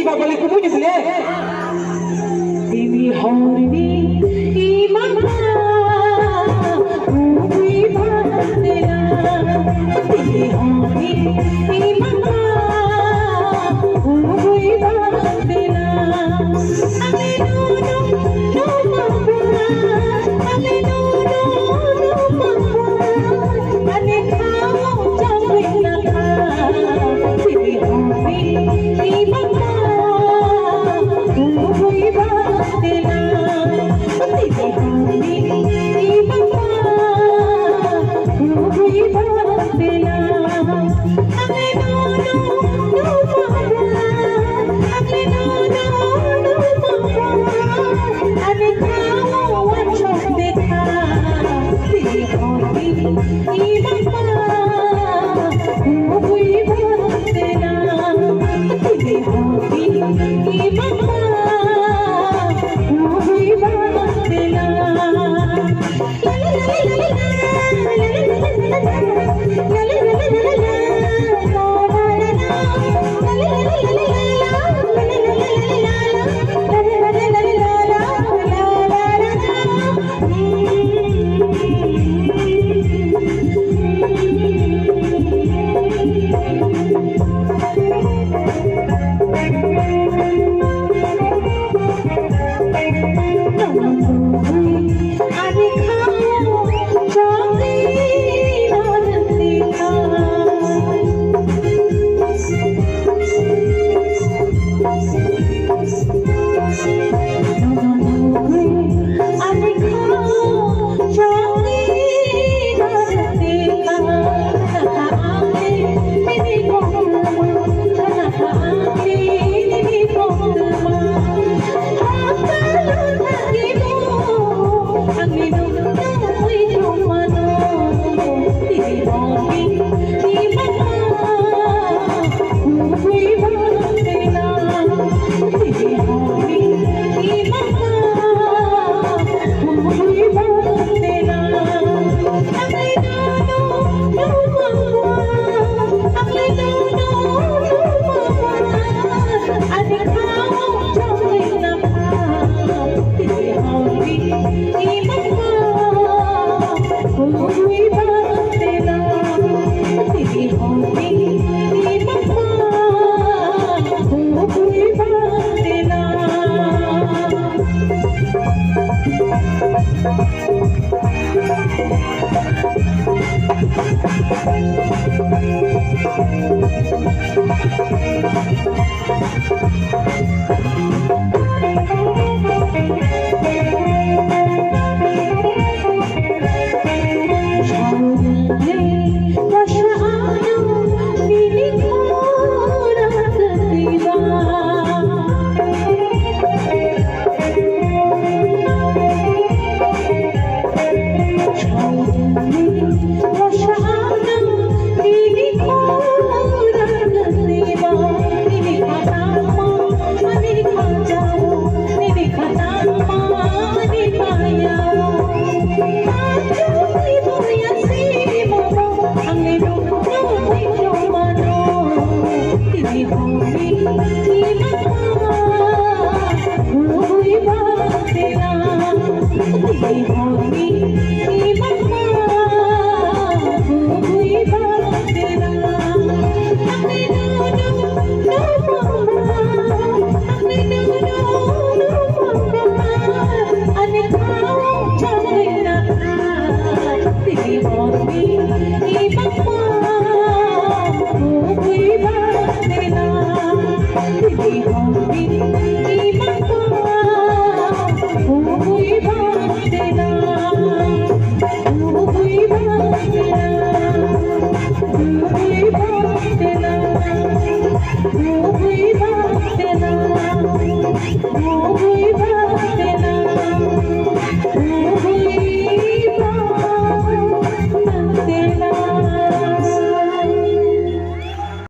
iba balik ko mo beli. Ini hari iman ubi bandela. Ini hari iman ubi bandela. Ame no mama, ame no mama. Ane khao chawi na kha. Ini hari iman ubi bandela. Ini hari iman ubi bandela. Ame no mama, ame no mama. Ane khao chawi na kha. Ini hari iman ubi bandela. Ini hari iman ubi bandela.